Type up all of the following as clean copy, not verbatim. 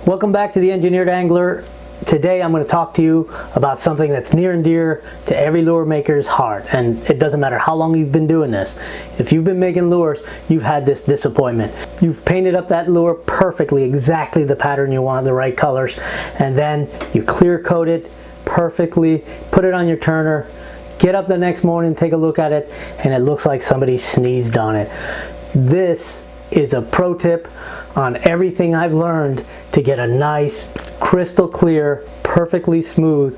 Welcome back to the Engineered Angler. Today I'm going to talk to you about something that's near and dear to every lure maker's heart, and it doesn't matter how long you've been doing this. If you've been making lures, you've had this disappointment. You've painted up that lure perfectly, exactly the pattern you want, the right colors, and then you clear coat it perfectly, put it on your turner, get up the next morning, take a look at it, and it looks like somebody sneezed on it. This is a pro tip on everything I've learned to get a nice, crystal clear, perfectly smooth,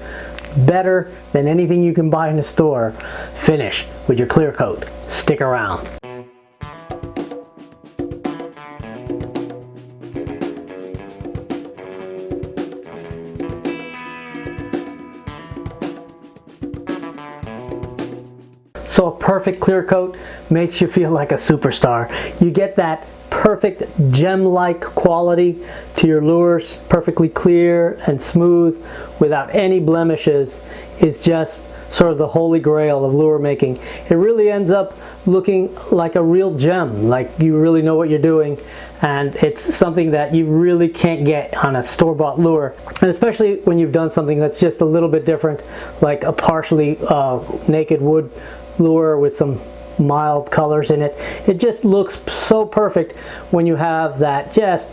better than anything you can buy in the store finish with your clear coat. Stick around. So a perfect clear coat makes you feel like a superstar. You get that perfect gem-like quality to your lures, perfectly clear and smooth without any blemishes. Is just sort of the holy grail of lure making. It really ends up looking like a real gem, like you really know what you're doing, and it's something that you really can't get on a store-bought lure. And especially when you've done something that's just a little bit different, like a partially naked wood lure with some mild colors in it. It just looks so perfect when you have that just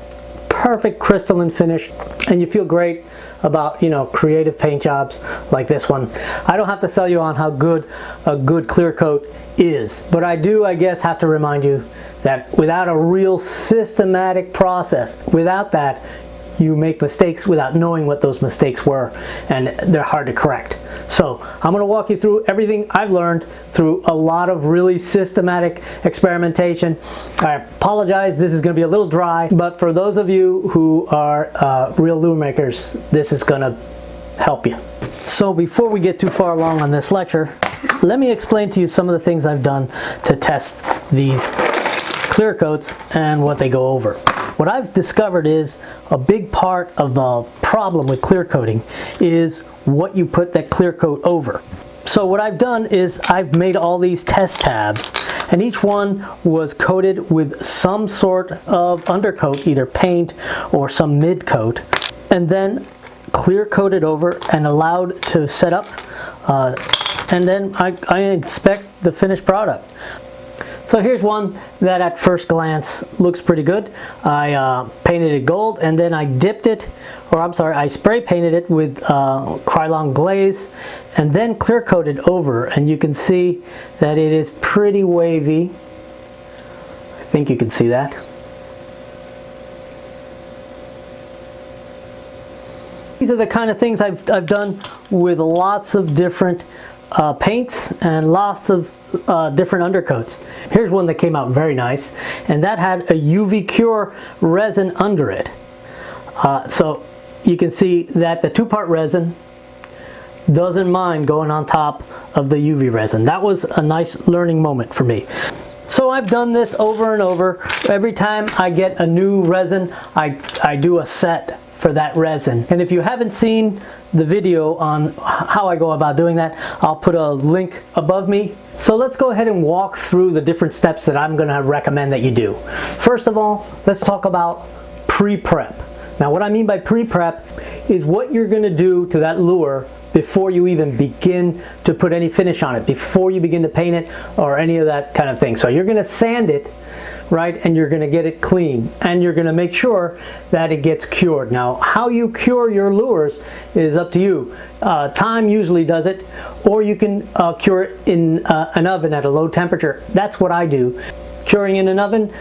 perfect crystalline finish, and you feel great about, you know, creative paint jobs like this one. I don't have to sell you on how good a good clear coat is, but I do, I guess, have to remind you that without a real systematic process, without that, you make mistakes without knowing what those mistakes were, and they're hard to correct. So I'm going to walk you through everything I've learned through a lot of really systematic experimentation. I apologize, this is going to be a little dry, but for those of you who are real lure makers, this is going to help you. So before we get too far along on this lecture, let me explain to you some of the things I've done to test these clear coats and what they go over. What I've discovered is a big part of the problem with clear coating is what you put that clear coat over. So what I've done is I've made all these test tabs, and each one was coated with some sort of undercoat, either paint or some mid coat, and then clear coated over and allowed to set up, and then I inspect the finished product. So here's one that at first glance looks pretty good. I painted it gold, and then I dipped it, or I'm sorry, I spray painted it with Krylon glaze and then clear coated over, and you can see that it is pretty wavy. I think you can see that. These are the kind of things I've done with lots of different paints and lots of different undercoats. Here's one that came out very nice, and that had a UV cure resin under it. So you can see that the two-part resin doesn't mind going on top of the UV resin. That was a nice learning moment for me. So I've done this over and over. Every time I get a new resin, I do a set for that resin. And if you haven't seen the video on how I go about doing that, I'll put a link above me. So let's go ahead and walk through the different steps that I'm going to recommend that you do. First of all, let's talk about pre-prep. Now what I mean by pre-prep is what you're going to do to that lure before you even begin to put any finish on it, before you begin to paint it or any of that kind of thing. So you're going to sand it, right, and you're going to get it clean, and you're going to make sure that it gets cured. Now how you cure your lures is up to you. Time usually does it, or you can cure it in an oven at a low temperature. That's what I do. Curing in an oven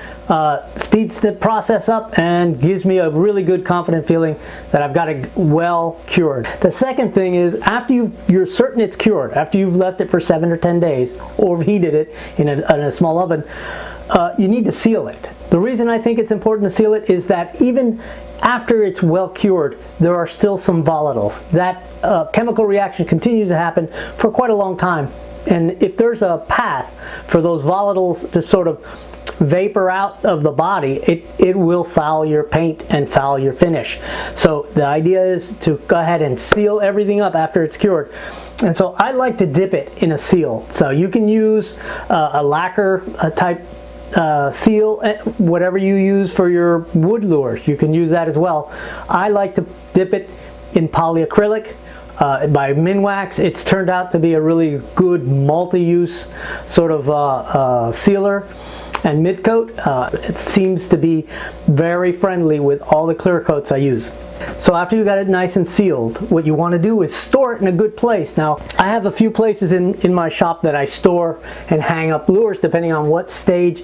speeds the process up and gives me a really good confident feeling that I've got it well cured. The second thing is, after you're certain it's cured, after you've left it for 7 or 10 days, or heated it in a small oven, you need to seal it. The reason I think it's important to seal it is that even after it's well cured, there are still some volatiles. That chemical reaction continues to happen for quite a long time. And if there's a path for those volatiles to sort of vapor out of the body, it will foul your paint and foul your finish. So the idea is to go ahead and seal everything up after it's cured. And so I like to dip it in a seal. So you can use a lacquer type seal whatever you use for your wood lures. You can use that as well. I like to dip it in polyacrylic by Minwax. It's turned out to be a really good multi-use sort of sealer and mid coat. It seems to be very friendly with all the clear coats I use. So after you got it nice and sealed, what you want to do is store it in a good place. Now, I have a few places in my shop that I store and hang up lures depending on what stage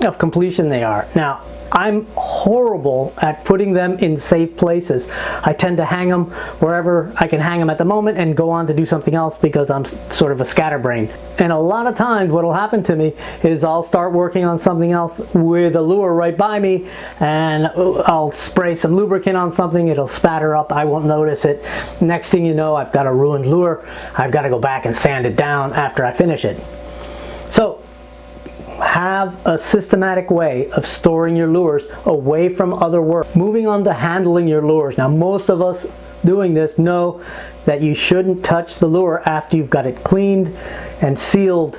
of completion they are. Now, I'm horrible at putting them in safe places. I tend to hang them wherever I can hang them at the moment and go on to do something else because I'm sort of a scatterbrain. And a lot of times what will happen to me is I'll start working on something else with a lure right by me, and I'll spray some lubricant on something, it'll spatter up, I won't notice it. Next thing you know, I've got a ruined lure. I've got to go back and sand it down after I finish it. So have a systematic way of storing your lures away from other work. Moving on to handling your lures. Now, most of us doing this know that you shouldn't touch the lure after you've got it cleaned and sealed.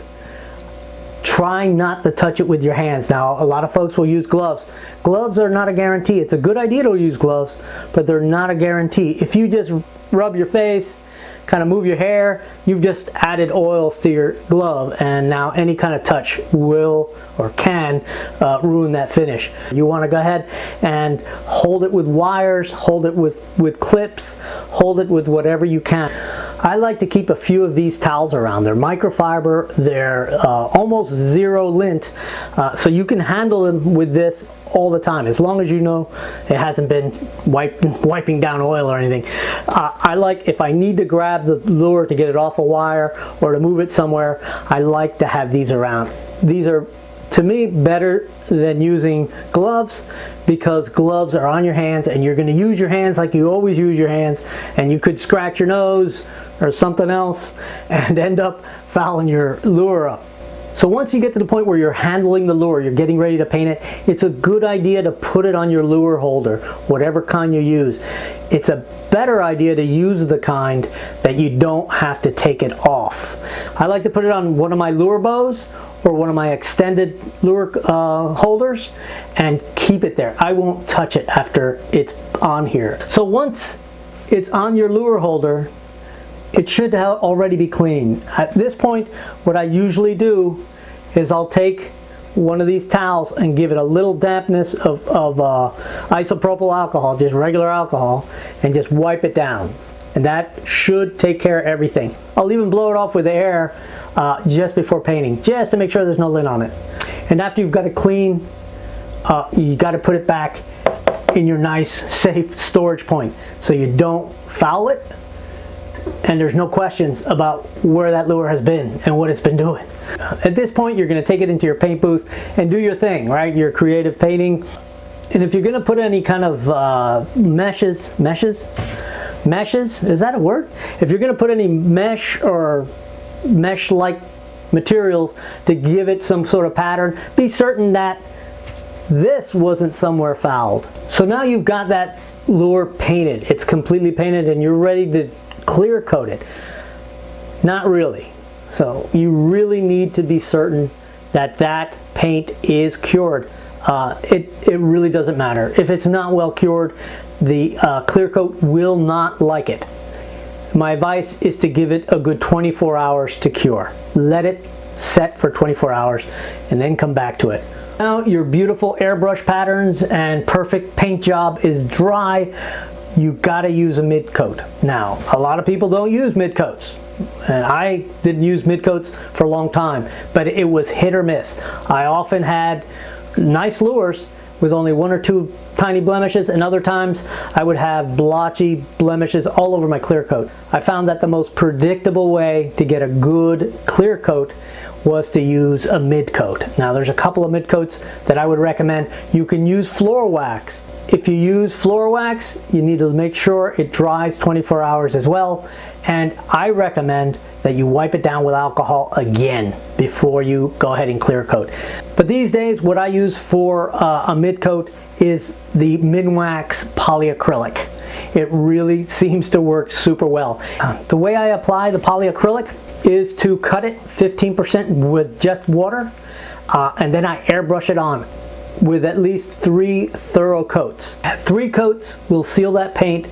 Trying not to touch it with your hands. Now, a lot of folks will use gloves. Gloves are not a guarantee. It's a good idea to use gloves, but they're not a guarantee. If you just rub your face, kind of move your hair, you've just added oils to your glove, and now any kind of touch will or can ruin that finish. You want to go ahead and hold it with wires, hold it with clips, hold it with whatever you can. I like to keep a few of these towels around. They're microfiber, they're almost zero lint, so you can handle them with this all the time, as long as you know it hasn't been wiping down oil or anything. I like, if I need to grab the lure to get it off a wire or to move it somewhere, I like to have these around. These are, to me, better than using gloves, because gloves are on your hands and you're going to use your hands like you always use your hands, and you could scratch your nose or something else and end up fouling your lure up. So once you get to the point where you're handling the lure, you're getting ready to paint it, it's a good idea to put it on your lure holder, whatever kind you use. It's a better idea to use the kind that you don't have to take it off. I like to put it on one of my lure bows or one of my extended lure holders and keep it there. I won't touch it after it's on here. So once it's on your lure holder, it should already be clean. At this point, what I usually do is I'll take one of these towels and give it a little dampness of isopropyl alcohol, just regular alcohol, and just wipe it down. And that should take care of everything. I'll even blow it off with air just before painting, just to make sure there's no lint on it. And after you've got it clean, you got to put it back in your nice, safe storage point so you don't foul it, and there's no questions about where that lure has been and what it's been doing. At this point, you're going to take it into your paint booth and do your thing, right? Your creative painting. And if you're going to put any kind of meshes, is that a word? If you're going to put any mesh or mesh-like materials to give it some sort of pattern, be certain that this wasn't somewhere fouled. So now you've got that lure painted. It's completely painted and you're ready to clear coat it. Not really. So you really need to be certain that that paint is cured. It really doesn't matter. If it's not well cured, the clear coat will not like it. My advice is to give it a good 24 hours to cure. Let it set for 24 hours and then come back to it. Now your beautiful airbrush patterns and perfect paint job is dry. You got to use a mid coat. Now, a lot of people don't use mid coats, and I didn't use mid coats for a long time, but it was hit or miss. I often had nice lures with only one or two tiny blemishes, and other times I would have blotchy blemishes all over my clear coat. I found that the most predictable way to get a good clear coat was to use a mid coat. Now there's a couple of mid coats that I would recommend. You can use floor wax. If you use floor wax, you need to make sure it dries 24 hours as well. And I recommend that you wipe it down with alcohol again before you go ahead and clear coat. But these days, what I use for a mid coat is the Minwax polyacrylic. It really seems to work super well. The way I apply the polyacrylic is to cut it 15% with just water. and then I airbrush it on with at least 3 thorough coats. 3 coats will seal that paint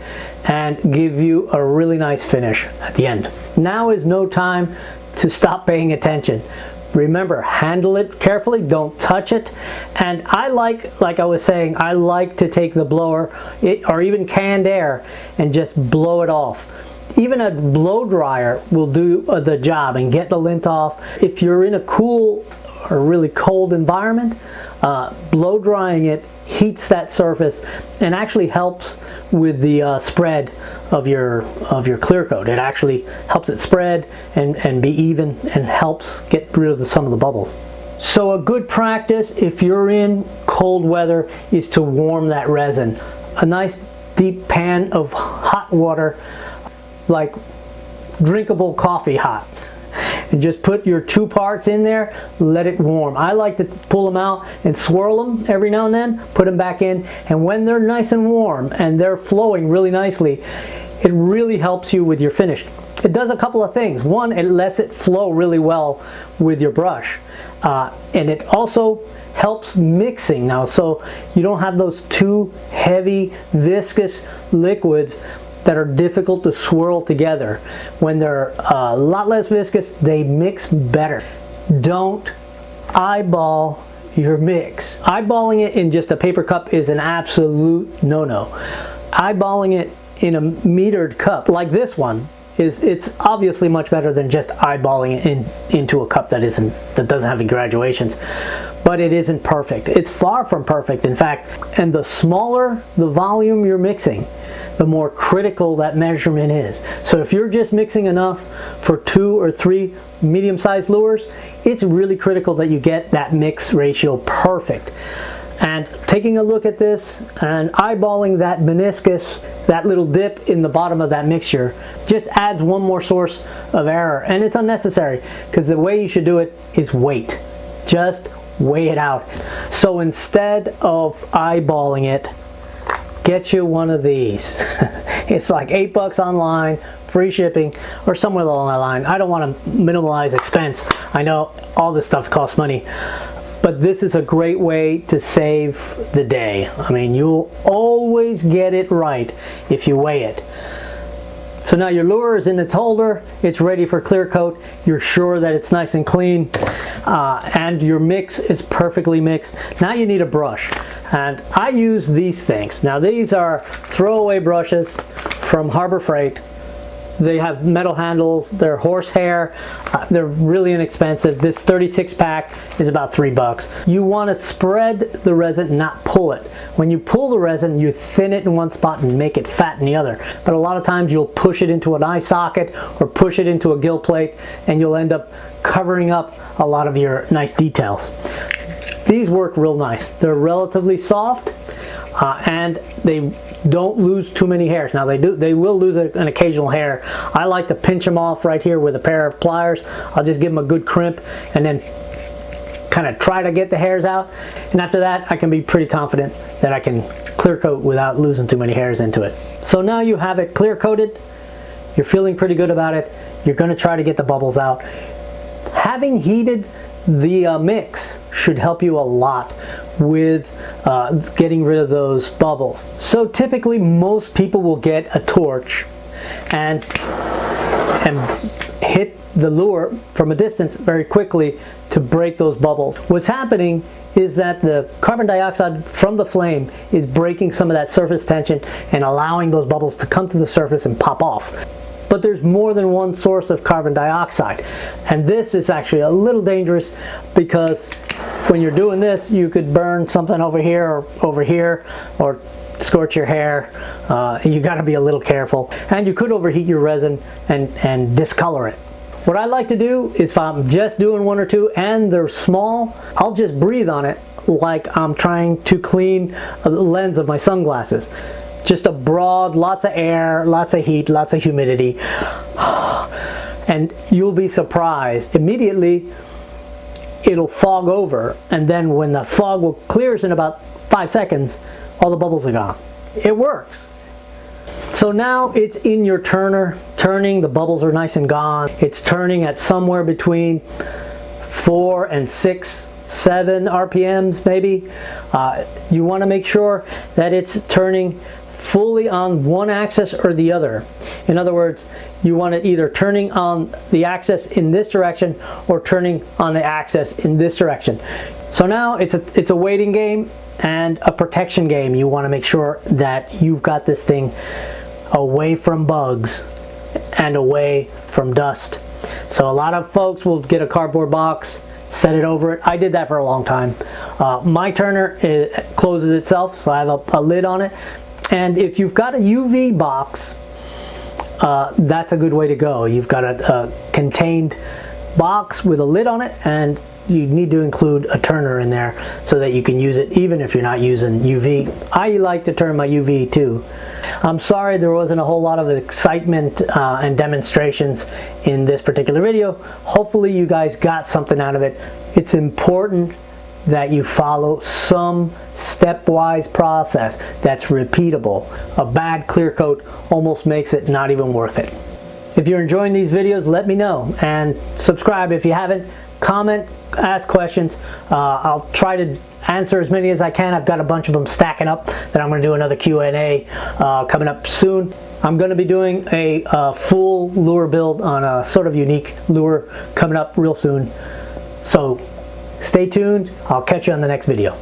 and give you a really nice finish at the end. Now is no time to stop paying attention. Remember, handle it carefully, don't touch it. And I like I was saying, I like to take the blower or even canned air and just blow it off. Even a blow dryer will do the job and get the lint off. If you're in a cool or really cold environment, blow drying it heats that surface and actually helps with the spread of your clear coat. It actually helps it spread and be even and helps get rid of some of the bubbles. So a good practice if you're in cold weather is to warm that resin. A nice deep pan of hot water, like drinkable coffee hot. And just put your 2 parts in there, let it warm. I like to pull them out and swirl them every now and then, put them back in, and when they're nice and warm and they're flowing really nicely, it really helps you with your finish. It does a couple of things. One, it lets it flow really well with your brush, and it also helps mixing now, so you don't have those 2 heavy viscous liquids that are difficult to swirl together. When they're a lot less viscous, they mix better. Don't eyeball your mix. Eyeballing it in just a paper cup is an absolute no-no. Eyeballing it in a metered cup like this one it's obviously much better than just eyeballing it into a cup that doesn't have any graduations. But it isn't perfect. It's far from perfect, in fact. And the smaller the volume you're mixing, the more critical that measurement is. So if you're just mixing enough for 2 or 3 medium-sized lures, it's really critical that you get that mix ratio perfect. And taking a look at this and eyeballing that meniscus, that little dip in the bottom of that mixture, just adds one more source of error. And it's unnecessary, because the way you should do it is wait. Just weigh it out. So instead of eyeballing it, get you one of these. It's like $8 online, free shipping, or somewhere along that line. I don't want to minimize expense. I know all this stuff costs money, but this is a great way to save the day. I mean, you'll always get it right if you weigh it. So now your lure is in its holder, it's ready for clear coat, you're sure that it's nice and clean, and your mix is perfectly mixed. Now you need a brush, and I use these things. Now these are throwaway brushes from Harbor Freight. They have metal handles, they're horsehair, they're really inexpensive. This 36 pack is about $3. You want to spread the resin, not pull it. When you pull the resin, you thin it in one spot and make it fat in the other. But a lot of times you'll push it into an eye socket or push it into a gill plate, and you'll end up covering up a lot of your nice details. These work real nice. They're relatively soft, and they don't lose too many hairs. Now they will lose an occasional hair. I like to pinch them off right here with a pair of pliers. I'll just give them a good crimp and then kind of try to get the hairs out. And after that, I can be pretty confident that I can clear coat without losing too many hairs into it. So now you have it clear coated. You're feeling pretty good about it. You're going to try to get the bubbles out. Having heated the mix should help you a lot with getting rid of those bubbles. So typically most people will get a torch and hit the lure from a distance very quickly to break those bubbles. What's happening is that the carbon dioxide from the flame is breaking some of that surface tension and allowing those bubbles to come to the surface and pop off. But there's more than one source of carbon dioxide, and this is actually a little dangerous, because when you're doing this, you could burn something over here or scorch your hair. You got to be a little careful, and you could overheat your resin and discolor it. What I like to do is, if I'm just doing 1 or 2 and they're small, I'll just breathe on it like I'm trying to clean the lens of my sunglasses. Just a broad, lots of air, lots of heat, lots of humidity, and you'll be surprised. Immediately it'll fog over, and then when the fog clears in about 5 seconds, all the bubbles are gone. It works. So now it's in your turner, turning, the bubbles are nice and gone. It's turning at somewhere between 4 and 6 7 RPMs maybe. You want to make sure that it's turning fully on one axis or the other. In other words, you want it either turning on the axis in this direction or turning on the axis in this direction. So now it's a waiting game and a protection game. You want to make sure that you've got this thing away from bugs and away from dust. So a lot of folks will get a cardboard box, set it over it. I did that for a long time. My turner closes itself, so I have a lid on it. And if you've got a UV box, that's a good way to go. You've got a contained box with a lid on it, and you need to include a turner in there so that you can use it even if you're not using UV. I like to turn my UV too. I'm sorry there wasn't a whole lot of excitement and demonstrations in this particular video. Hopefully you guys got something out of it. It's important that you follow some stepwise process that's repeatable. A bad clear coat almost makes it not even worth it. If you're enjoying these videos, let me know, and subscribe if you haven't. Comment, ask questions. I'll try to answer as many as I can. I've got a bunch of them stacking up that I'm going to do another Q&A coming up soon. I'm going to be doing a full lure build on a sort of unique lure coming up real soon. So stay tuned. I'll catch you on the next video.